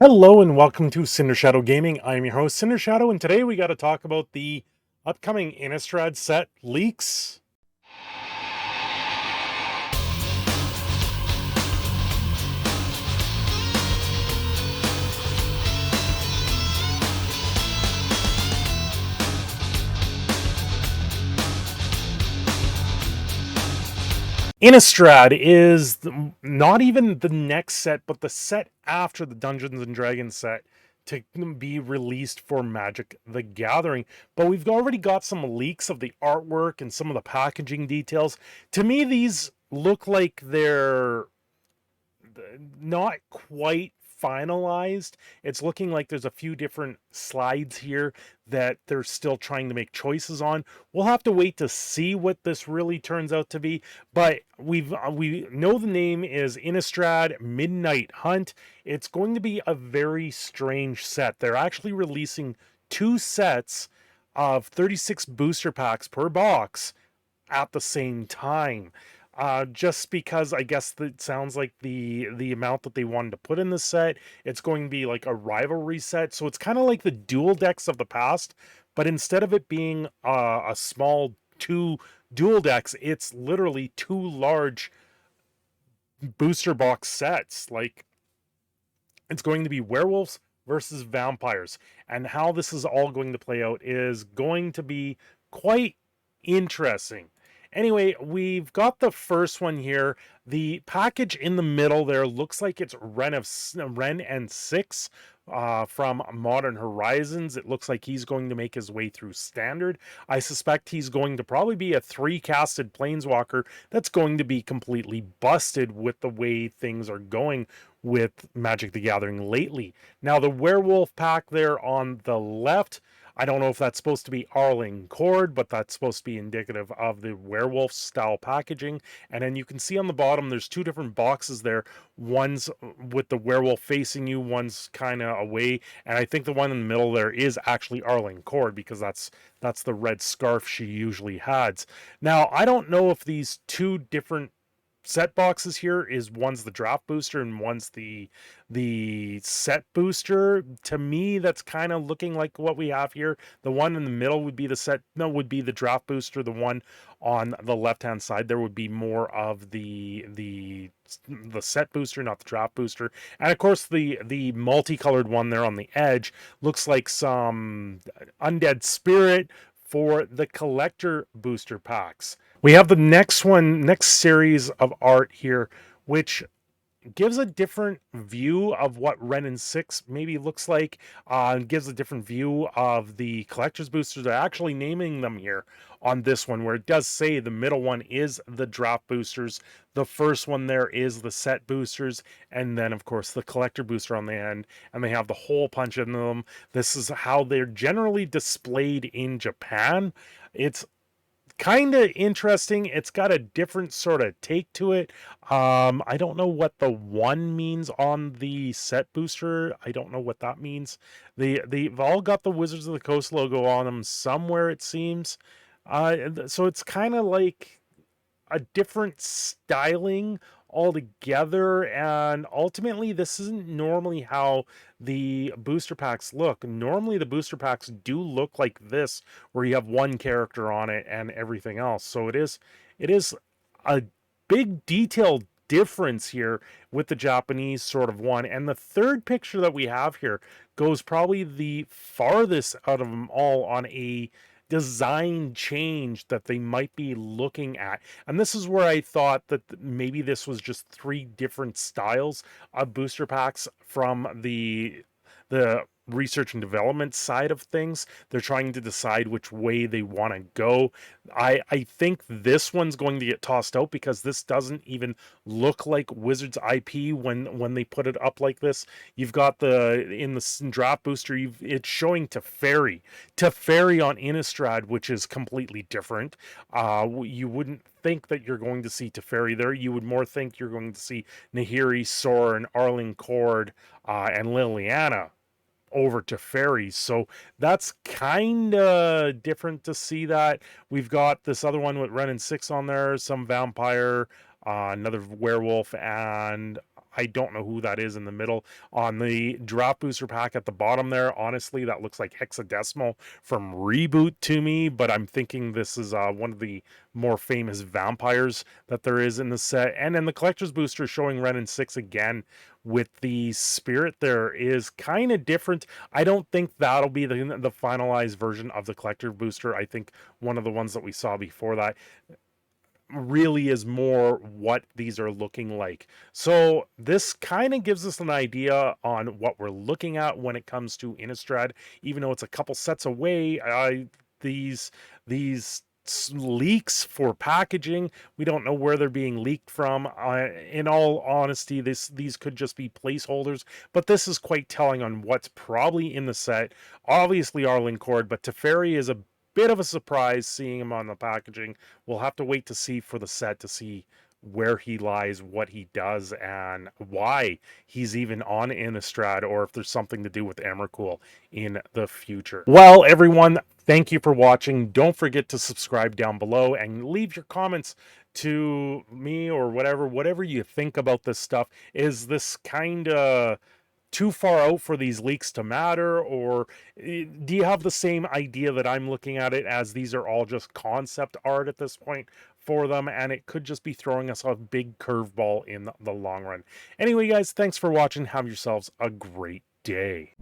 Hello and welcome to Cindershadow Gaming. I'm your host, Cindershadow, and today we got to talk about the upcoming Innistrad set leaks. Innistrad is not even the next set, but the set after the Dungeons and Dragons set to be released for Magic the Gathering. But we've already got some leaks of the artwork and some of the packaging details. To me, these look like they're not quite finalized. It's looking like there's a few different slides here that they're still trying to make choices on. We'll have to wait to see what this really turns out to be, but we know the name is Innistrad Midnight Hunt. It's going to be a very strange set. They're actually releasing two sets of 36 booster packs per box at the same time. Just because I guess that sounds like the amount that they wanted to put in the set. It's going to be like a rivalry set, so it's kind of like the dual decks of the past, but instead of it being a small two dual decks, it's literally two large booster box sets. Like, it's going to be werewolves versus vampires, and how this is all going to play out is going to be quite interesting. Anyway, we've got the first one here. The package in the middle there looks like it's Ren and Six from Modern Horizons. It looks like he's going to make his way through Standard. I suspect he's going to probably be a three-casted Planeswalker that's going to be completely busted with the way things are going with Magic the Gathering lately. Now, the Werewolf Pack there on the left, I don't know if that's supposed to be Arling Cord, but that's supposed to be indicative of the werewolf style packaging. And then you can see on the bottom, there's two different boxes there. One's with the werewolf facing you, one's kind of away. And I think the one in the middle there is actually Arling Cord, because that's the red scarf she usually has. Now, I don't know if these two different set boxes here is one's the draft booster and one's the set booster. To me, that's kind of looking like what we have here. The one in the middle would be the set, no, would be the draft booster. The one on the left hand side there would be more of the set booster, not the draft booster. And of course, the multicolored one there on the edge looks like some undead spirit for the collector booster packs. We have the next series of art here, which gives a different view of what Ren and Six maybe looks like. Gives a different view of the collector's boosters. They're actually naming them here on this one, where it does say the middle one is the drop boosters, the first one there is the set boosters, and then of course the collector booster on the end, and they have the hole punch in them. This is how they're generally displayed in Japan. It's kind of interesting. It's got a different sort of take to it. I don't know what the one means on the set booster. I don't know what that means. They've all got the Wizards of the Coast logo on them somewhere, it seems. So it's kind of like a different styling altogether, and ultimately this isn't normally how the booster packs look. Normally the booster packs do look like this, where you have one character on it and everything else. So it is a big detail difference here with the Japanese sort of one. And the third picture that we have here goes probably the farthest out of them all on a design change that they might be looking at. And this is where I thought that maybe this was just three different styles of booster packs from the research and development side of things. They're trying to decide which way they want to go. I think this one's going to get tossed out, because this doesn't even look like Wizards IP when they put it up like this. You've got in the draft booster, it's showing Teferi on Innistrad, which is completely different. You wouldn't think that you're going to see Teferi there. You would more think you're going to see Nahiri, Sorin, Arling Cord, and Liliana over to fairies. So that's kind of different to see that. We've got this other one with Ren and Six on there, some vampire, another werewolf, and I don't know who that is in the middle. On the draft booster pack at the bottom there, honestly, that looks like hexadecimal from Reboot to me, but I'm thinking this is one of the more famous vampires that there is in the set. And then the collector's booster showing Ren and 6 again with the spirit there is kind of different. I don't think that'll be the finalized version of the collector booster. I think one of the ones that we saw before that really is more what these are looking like. So this kind of gives us an idea on what we're looking at when it comes to Innistrad, even though it's a couple sets away. These leaks for packaging, we don't know where they're being leaked from. In all honesty, these could just be placeholders, but this is quite telling on what's probably in the set. Obviously Arlen Cord, but Teferi is a bit of a surprise seeing him on the packaging. We'll have to wait to see for the set to see where he lies, what he does, and why he's even on Innistrad, or if there's something to do with Emrakul in the future. Well, everyone, thank you for watching. Don't forget to subscribe down below and leave your comments to me or whatever you think about this stuff. Is this kind of too far out for these leaks to matter, or do you have the same idea that I'm looking at it, as these are all just concept art at this point for them, and it could just be throwing us a big curveball in the long run? Anyway, guys, thanks for watching. Have yourselves a great day.